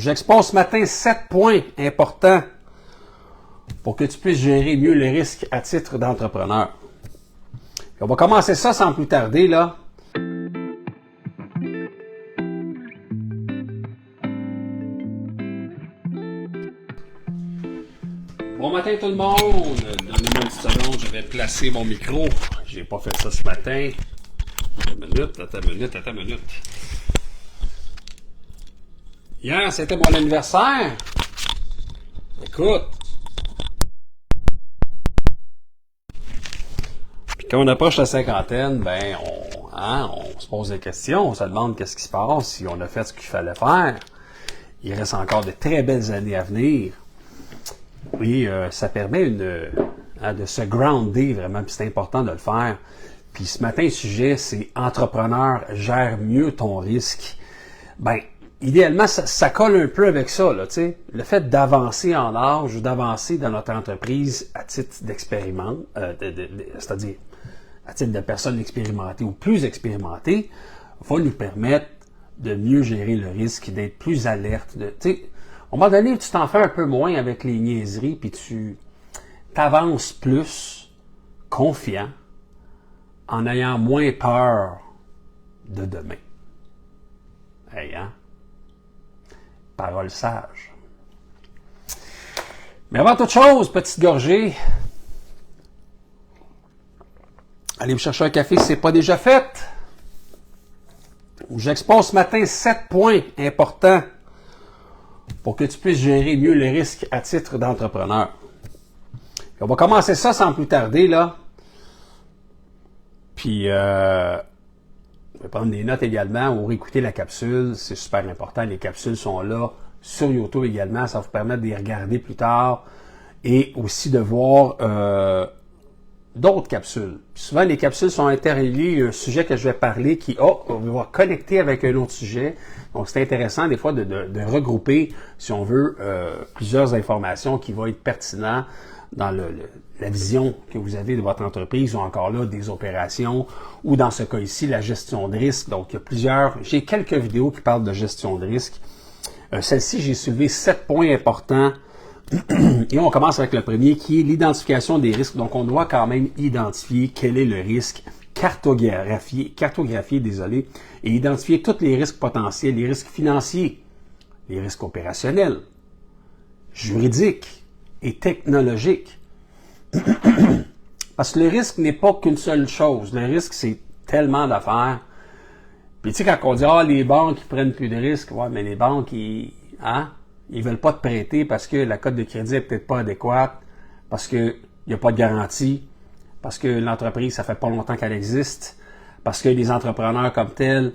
J'expose ce matin 7 points importants pour que tu puisses gérer mieux les risques à titre d'entrepreneur. On va commencer ça sans plus tarder, là. Bon matin tout le monde! Donnez-moi une petite seconde, je vais placer mon micro. J'ai pas fait ça ce matin. Attends une minute. Hier, c'était mon anniversaire. Écoute. Puis quand on approche la cinquantaine, ben, on se pose des questions, on se demande qu'est-ce qui se passe, si on a fait ce qu'il fallait faire. Il reste encore de très belles années à venir. Oui, ça permet de se grounder vraiment, puis c'est important de le faire. Puis ce matin, le sujet, c'est entrepreneur, gère mieux ton risque. Ben, idéalement, ça colle un peu avec ça, là, tu sais. Le fait d'avancer en âge ou d'avancer dans notre entreprise à titre d'expériment, c'est-à-dire à titre de personnes expérimentées ou plus expérimentées, va nous permettre de mieux gérer le risque, d'être plus alerte. Tu sais, à un moment donné, tu t'en fais un peu moins avec les niaiseries, puis tu t'avances plus, confiant, en ayant moins peur de demain. Hey, hein? Parole sage. Mais avant toute chose, petite gorgée, allez vous chercher un café si ce n'est pas déjà fait. J'expose ce matin 7 points importants pour que tu puisses gérer mieux les risques à titre d'entrepreneur. On va commencer ça sans plus tarder, là. Puis, je vais prendre des notes également ou réécouter la capsule. C'est super important. Les capsules sont là sur YouTube également. Ça va vous permettre de les regarder plus tard et aussi de voir d'autres capsules. Puis souvent, les capsules sont interreliées. Il y a un sujet que je vais parler qui va connecter avec un autre sujet. Donc, c'est intéressant des fois de regrouper, si on veut, plusieurs informations qui vont être pertinentes dans la vision que vous avez de votre entreprise ou encore là des opérations ou dans ce cas ici, la gestion de risque. Donc, j'ai quelques vidéos qui parlent de gestion de risque. Celle-ci, j'ai soulevé 7 points importants et on commence avec le premier qui est l'identification des risques. Donc, on doit quand même identifier quel est le risque, cartographier, et identifier tous les risques potentiels, les risques financiers, les risques opérationnels, juridiques, et technologique. Parce que le risque n'est pas qu'une seule chose. Le risque, c'est tellement d'affaires. Puis tu sais, quand on dit, les banques, ils prennent plus de risques, ouais, mais les banques, ils veulent pas te prêter parce que la cote de crédit est peut-être pas adéquate, parce qu'il n'y a pas de garantie, parce que l'entreprise, ça fait pas longtemps qu'elle existe, parce que les entrepreneurs comme tels,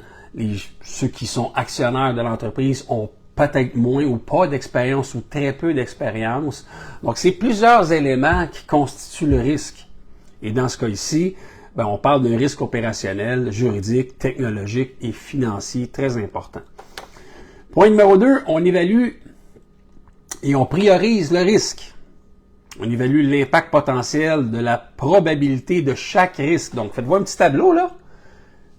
ceux qui sont actionnaires de l'entreprise ont peut-être moins ou pas d'expérience ou très peu d'expérience. Donc, c'est plusieurs éléments qui constituent le risque. Et dans ce cas ici, on parle d'un risque opérationnel, juridique, technologique et financier très important. Point numéro 2, on évalue et on priorise le risque. On évalue l'impact potentiel de la probabilité de chaque risque. Donc, faites-vous un petit tableau, là,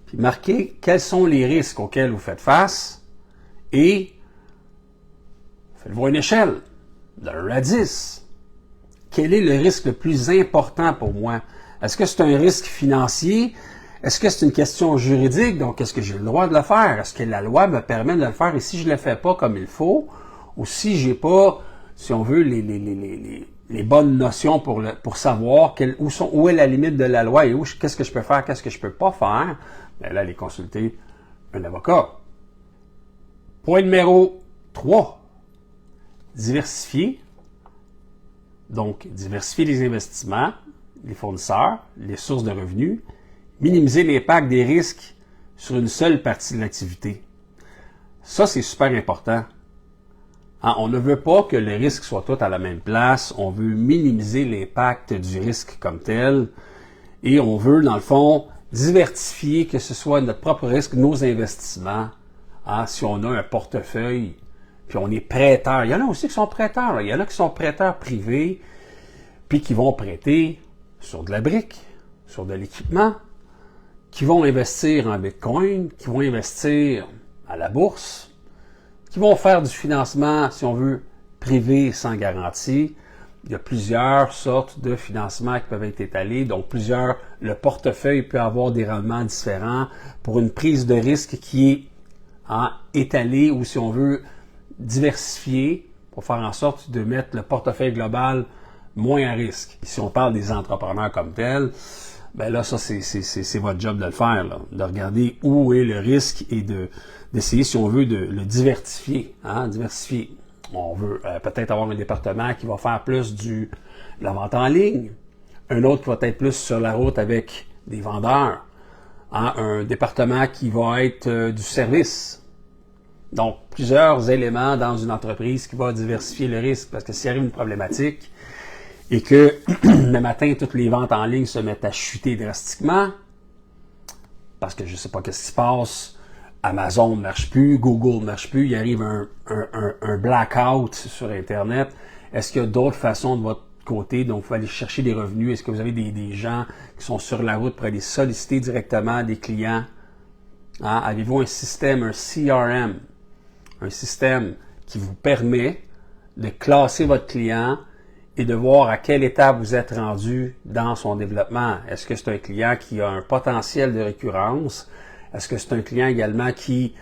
puis marquez quels sont les risques auxquels vous faites face et faites-vous une échelle de 1 à 10. Quel est le risque le plus important pour moi? Est-ce que c'est un risque financier? Est-ce que c'est une question juridique? Donc, est-ce que j'ai le droit de le faire? Est-ce que la loi me permet de le faire? Et si je ne le fais pas comme il faut, ou si j'ai pas, si on veut, les bonnes notions pour savoir où est la limite de la loi et qu'est-ce que je peux faire, qu'est-ce que je peux pas faire, bien là, aller consulter un avocat. Point numéro 3. Diversifier. Donc, diversifier les investissements, les fournisseurs, les sources de revenus, minimiser l'impact des risques sur une seule partie de l'activité. Ça, c'est super important. On ne veut pas que les risques soient tous à la même place. On veut minimiser l'impact du risque comme tel. Et on veut, dans le fond, diversifier, que ce soit notre propre risque, nos investissements. Si on a un portefeuille, puis on est prêteur. Il y en a aussi qui sont prêteurs. Là. Il y en a qui sont prêteurs privés, puis qui vont prêter sur de la brique, sur de l'équipement, qui vont investir en Bitcoin, qui vont investir à la bourse, qui qui vont faire du financement, si on veut, privé sans garantie. Il y a plusieurs sortes de financements qui peuvent être étalés, donc le portefeuille peut avoir des rendements différents pour une prise de risque qui est étalée ou, si on veut, diversifiée pour faire en sorte de mettre le portefeuille global moins à risque. Si on parle des entrepreneurs comme tels, ben là, ça, c'est votre job de le faire, là, de regarder où est le risque et d'essayer, si on veut, de le diversifier. Diversifier. On veut peut-être avoir un département qui va faire plus de la vente en ligne, un autre qui va être plus sur la route avec des vendeurs, un département qui va être du service. Donc, plusieurs éléments dans une entreprise qui va diversifier le risque, parce que s'il arrive une problématique et que le matin, toutes les ventes en ligne se mettent à chuter drastiquement, parce que je ne sais pas qu'est-ce qui se passe, Amazon ne marche plus, Google ne marche plus, il arrive un blackout sur Internet. Est-ce qu'il y a d'autres façons de votre côté? Donc, vous allez chercher des revenus. Est-ce que vous avez des gens qui sont sur la route pour aller solliciter directement des clients? Avez-vous un système, un CRM, un système qui vous permet de classer votre client et de voir à quelle étape vous êtes rendu dans son développement? Est-ce que c'est un client qui a un potentiel de récurrence? Est-ce que c'est un client également qui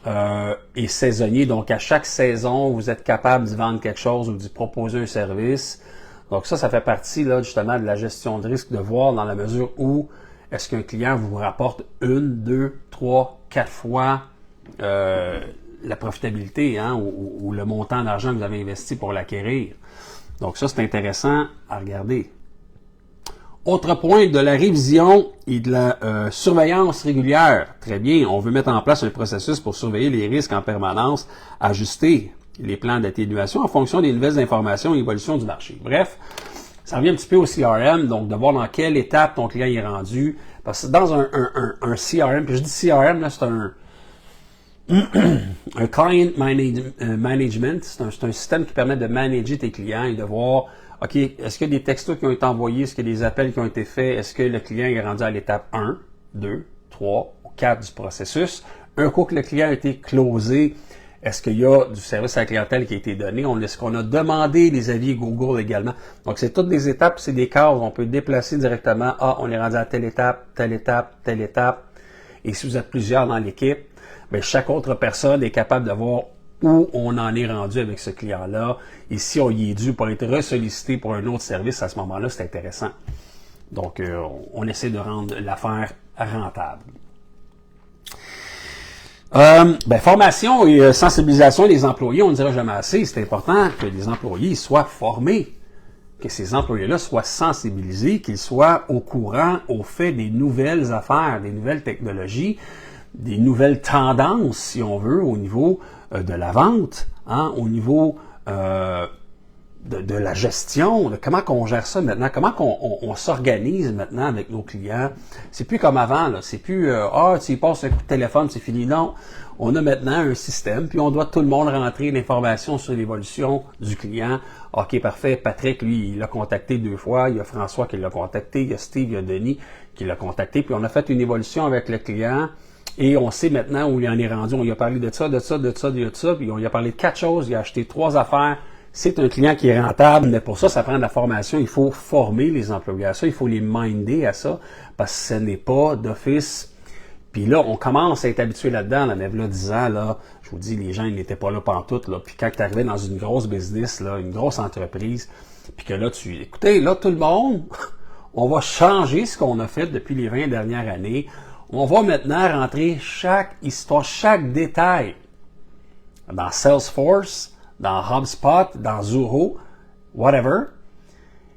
est saisonnier? Donc, à chaque saison, vous êtes capable d'y vendre quelque chose ou d'y proposer un service. Donc, ça fait partie là justement de la gestion de risque, de voir dans la mesure où est-ce qu'un client vous rapporte 1, 2, 3, 4 fois la profitabilité ou le montant d'argent que vous avez investi pour l'acquérir. Donc, ça, c'est intéressant à regarder. Autre point, de la révision et de la surveillance régulière. Très bien, on veut mettre en place un processus pour surveiller les risques en permanence, ajuster les plans d'atténuation en fonction des nouvelles informations et évolutions du marché. Bref, ça revient un petit peu au CRM, donc de voir dans quelle étape ton client est rendu. Parce que dans un CRM, puis je dis CRM, là, c'est un client management, c'est un système qui permet de manager tes clients et de voir OK, est-ce qu'il y a des textos qui ont été envoyés? Est-ce qu'il y a des appels qui ont été faits? Est-ce que le client est rendu à l'étape 1, 2, 3 ou 4 du processus? Un coup que le client a été closé, est-ce qu'il y a du service à la clientèle qui a été donné? Est-ce qu'on a demandé les avis Google également? Donc, c'est toutes des étapes, c'est des cases. On peut déplacer directement. On est rendu à telle étape, telle étape, telle étape. Et si vous êtes plusieurs dans l'équipe, bien, chaque autre personne est capable de voir où on en est rendu avec ce client-là, et si on y est dû pour être ressollicité pour un autre service, à ce moment-là, c'est intéressant. Donc, on essaie de rendre l'affaire rentable. Formation et sensibilisation des employés, on ne dira jamais assez, c'est important que les employés soient formés, que ces employés-là soient sensibilisés, qu'ils soient au courant, au fait des nouvelles affaires, des nouvelles technologies, des nouvelles tendances, si on veut, au niveau de la vente, au niveau de la gestion, de comment qu'on gère ça maintenant, comment qu'on s'organise maintenant avec nos clients. C'est plus comme avant, là. C'est plus tu passes un coup de téléphone, c'est fini. Non, on a maintenant un système, puis on doit tout le monde rentrer l'information sur l'évolution du client. OK, parfait. Patrick, lui, il l'a contacté 2 fois. Il y a François qui l'a contacté. Il y a Steve, il y a Denis qui l'a contacté. Puis on a fait une évolution avec le client. Et on sait maintenant où il en est rendu. On lui a parlé de ça, puis on lui a parlé de 4 choses, il a acheté 3 affaires. C'est un client qui est rentable, mais pour ça, ça prend de la formation. Il faut former les employés à ça, il faut les minder à ça, parce que ce n'est pas d'office. Puis là, on commence à être habitué là-dedans, là, mais là, 10 ans, là, je vous dis, les gens, ils n'étaient pas là pantoute, là. Puis quand tu arrivais dans une grosse business, là, une grosse entreprise, puis que là, écoutez, là, tout le monde, on va changer ce qu'on a fait depuis les 20 dernières années. On va maintenant rentrer chaque histoire, chaque détail dans Salesforce, dans HubSpot, dans Zoho, whatever.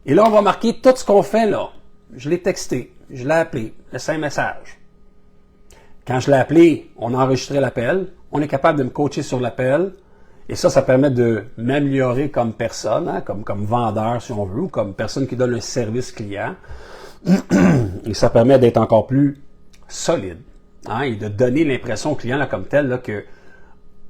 Et là, on va marquer tout ce qu'on fait là. Je l'ai texté, je l'ai appelé, laissé un message. Quand je l'ai appelé, on a enregistré l'appel. On est capable de me coacher sur l'appel. Et ça permet de m'améliorer comme personne, comme vendeur si on veut, ou comme personne qui donne un service client. Et ça permet d'être encore plus solide, et de donner l'impression au client là, comme tel là, que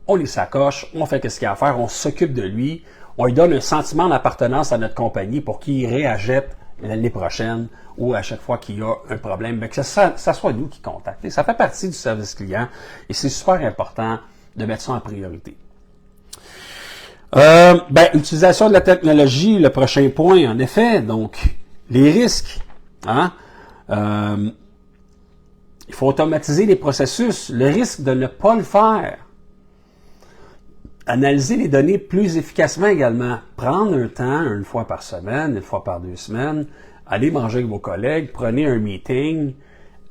on les sacoche, on fait ce qu'il y a à faire, on s'occupe de lui, on lui donne un sentiment d'appartenance à notre compagnie pour qu'il réachète l'année prochaine ou à chaque fois qu'il y a un problème, que ça soit nous qui contacte. Ça fait partie du service client et c'est super important de mettre ça en priorité. L'utilisation de la technologie, le prochain point, en effet, donc, les risques. Hein? Il faut automatiser les processus. Le risque de ne pas le faire. Analyser les données plus efficacement également. Prendre un temps, une fois par semaine, une fois par 2 semaines, aller manger avec vos collègues, prenez un meeting,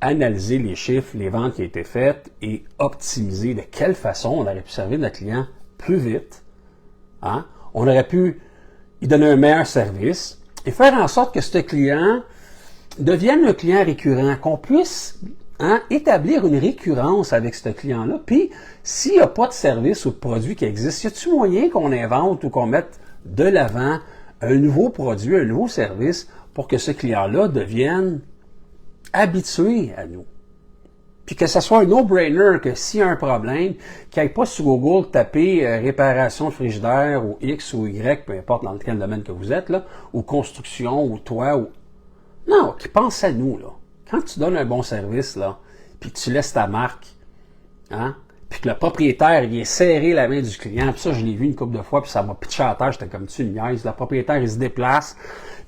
analysez les chiffres, les ventes qui ont été faites et optimiser de quelle façon on aurait pu servir notre client plus vite. Hein? On aurait pu lui donner un meilleur service et faire en sorte que ce client devienne un client récurrent, qu'on puisse établir une récurrence avec ce client-là. Puis, s'il n'y a pas de service ou de produit qui existe, y a-t-il moyen qu'on invente ou qu'on mette de l'avant un nouveau produit, un nouveau service pour que ce client-là devienne habitué à nous? Puis que ce soit un no-brainer, que s'il y a un problème, qu'il n'aille pas sur Google taper réparation de frigidaire ou X ou Y, peu importe dans quel domaine que vous êtes, là, ou construction, ou toit, ou... Non, qu'il pense à nous, là. Quand tu donnes un bon service, là, puis que tu laisses ta marque, puis que le propriétaire vient serrer la main du client, puis ça, je l'ai vu une couple de fois, puis ça m'a pitché à la terre, j'étais comme tu une niaise. Le propriétaire, il se déplace,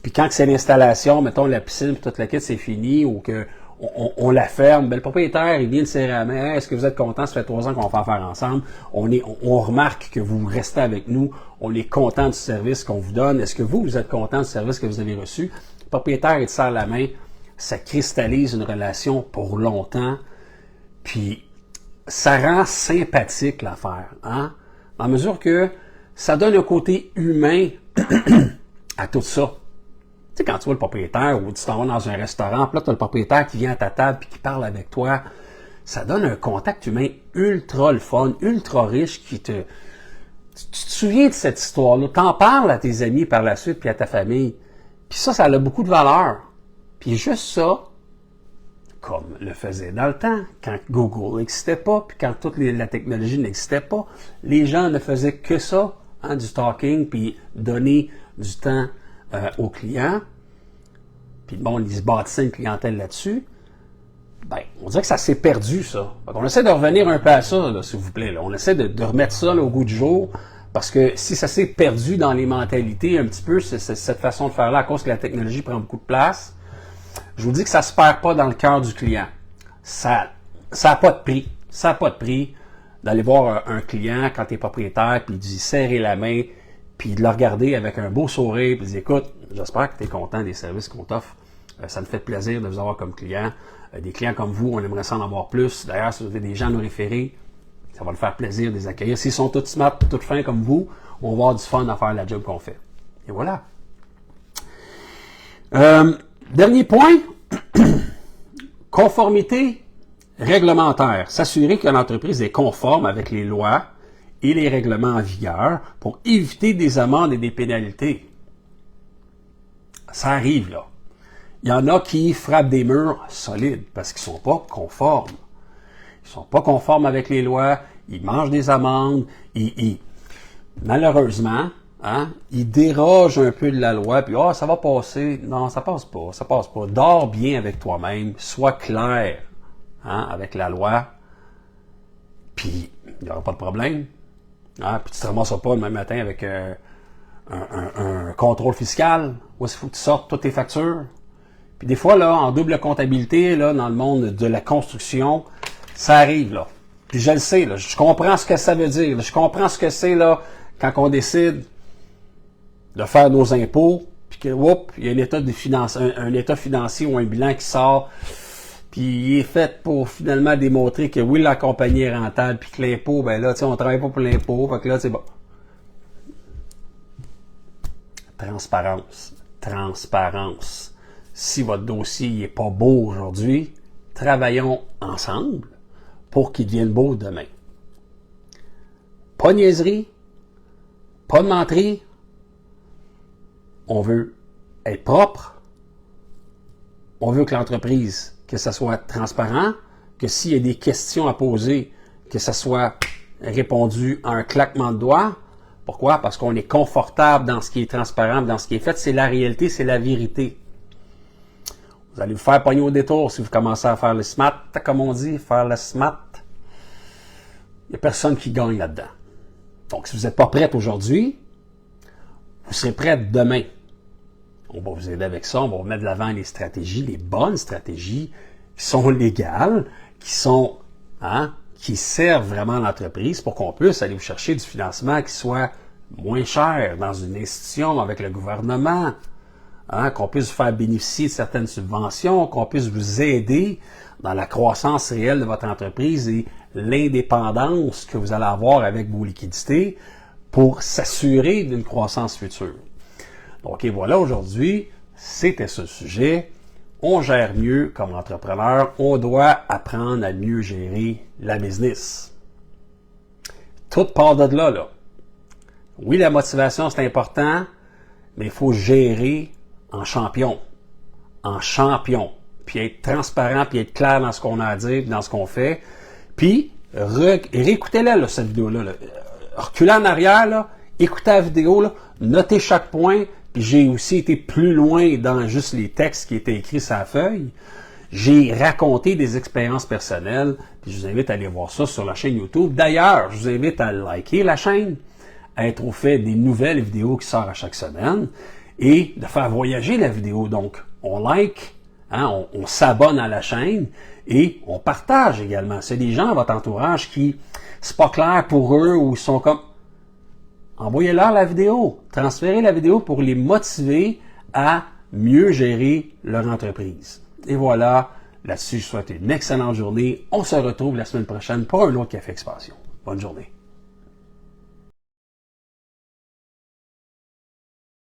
puis quand c'est l'installation, mettons la piscine, puis toute la quête, c'est fini, ou que on la ferme, le propriétaire, il vient de serrer la main. Est-ce que vous êtes content? Ça fait 3 ans qu'on va faire ensemble. On remarque que vous restez avec nous. On est content du service qu'on vous donne. Est-ce que vous êtes content du service que vous avez reçu? Le propriétaire, il te serre la main. Ça cristallise une relation pour longtemps. Puis, ça rend sympathique l'affaire. En mesure que ça donne un côté humain à tout ça. Tu sais, quand tu vois le propriétaire ou tu t'en vas dans un restaurant, puis là, tu as le propriétaire qui vient à ta table et qui parle avec toi, ça donne un contact humain ultra le fun, ultra riche qui te... Tu te souviens de cette histoire-là, t'en parles à tes amis par la suite puis à ta famille. Puis ça a beaucoup de valeur. Puis juste ça, comme le faisait dans le temps, quand Google n'existait pas, puis quand toute la technologie n'existait pas, les gens ne faisaient que ça, du talking, puis donner du temps aux clients, puis bon, ils se bâtissaient une clientèle là-dessus, on dirait que ça s'est perdu, ça. On essaie de revenir un peu à ça, là, s'il vous plaît. Là. On essaie de remettre ça là, au goût du jour, parce que si ça s'est perdu dans les mentalités un petit peu, cette façon de faire-là, à cause que la technologie prend beaucoup de place, je vous dis que ça se perd pas dans le cœur du client. Ça n'a pas de prix. Ça n'a pas de prix d'aller voir un client quand tu es propriétaire, puis d'y serrer la main, puis de le regarder avec un beau sourire, puis de dire, écoute, j'espère que tu es content des services qu'on t'offre. Ça me fait plaisir de vous avoir comme client. Des clients comme vous, on aimerait ça en avoir plus. D'ailleurs, si vous avez des gens à nous référer, ça va le faire plaisir de les accueillir. S'ils sont tous smart, tous fins comme vous, on va avoir du fun à faire la job qu'on fait. Et voilà. Dernier point, conformité réglementaire. S'assurer que l'entreprise est conforme avec les lois et les règlements en vigueur pour éviter des amendes et des pénalités. Ça arrive, là. Il y en a qui frappent des murs solides parce qu'ils ne sont pas conformes. Ils ne sont pas conformes avec les lois, ils mangent des amendes, malheureusement, ils dérogent un peu de la loi, puis ça va passer. Non, ça passe pas, ça passe pas. Dors bien avec toi-même, sois clair avec la loi, puis il n'y aura pas de problème. Puis tu te ramasses pas le même matin avec un contrôle fiscal, où il faut que tu sortes toutes tes factures. Puis des fois, là, en double comptabilité, là, dans le monde de la construction, ça arrive, là. Puis je le sais, là, je comprends ce que ça veut dire. Là, je comprends ce que c'est, là, quand on décide de faire nos impôts, puis que, il y a un état financier ou un bilan qui sort, puis il est fait pour finalement démontrer que oui, la compagnie est rentable, puis que l'impôt, là, tu sais, on travaille pas pour l'impôt, fait que là, c'est bon. Transparence. Si votre dossier n'est pas beau aujourd'hui, travaillons ensemble pour qu'il devienne beau demain. Pas de niaiserie, pas de menterie. On veut être propre. On veut que l'entreprise, que ça soit transparent, que s'il y a des questions à poser, que ça soit répondu à un claquement de doigts. Pourquoi? Parce qu'on est confortable dans ce qui est transparent, dans ce qui est fait. C'est la réalité, c'est la vérité. Vous allez vous faire pogner au détour si vous commencez à faire le smart, comme on dit, faire le smart. Il n'y a personne qui gagne là-dedans. Donc, si vous n'êtes pas prête aujourd'hui, vous serez prêts demain. On va vous aider avec ça, on va vous mettre de l'avant les stratégies, les bonnes stratégies qui sont légales, qui sont, qui servent vraiment l'entreprise pour qu'on puisse aller vous chercher du financement qui soit moins cher dans une institution avec le gouvernement, qu'on puisse vous faire bénéficier de certaines subventions, qu'on puisse vous aider dans la croissance réelle de votre entreprise et l'indépendance que vous allez avoir avec vos liquidités pour s'assurer d'une croissance future. Donc, et voilà, aujourd'hui, c'était ce sujet. On gère mieux comme entrepreneur. On doit apprendre à mieux gérer la business. Tout part de là. Oui, la motivation, c'est important, mais il faut gérer en champion. En champion. Puis être transparent, puis être clair dans ce qu'on a à dire, dans ce qu'on fait. Puis, réécoutez-la, là, cette vidéo-là. Là. Reculez en arrière, là, écoutez la vidéo, là, notez chaque point. Puis j'ai aussi été plus loin dans juste les textes qui étaient écrits sur la feuille. J'ai raconté des expériences personnelles. Puis je vous invite à aller voir ça sur la chaîne YouTube. D'ailleurs, je vous invite à liker la chaîne, à être au fait des nouvelles vidéos qui sortent à chaque semaine et de faire voyager la vidéo. Donc, on like, on s'abonne à la chaîne et on partage également. C'est des gens à votre entourage qui, c'est pas clair pour eux ou ils sont comme... Envoyez-leur la vidéo, transférez la vidéo pour les motiver à mieux gérer leur entreprise. Et voilà, là-dessus, je vous souhaite une excellente journée. On se retrouve la semaine prochaine pour un autre Café Expansion. Bonne journée.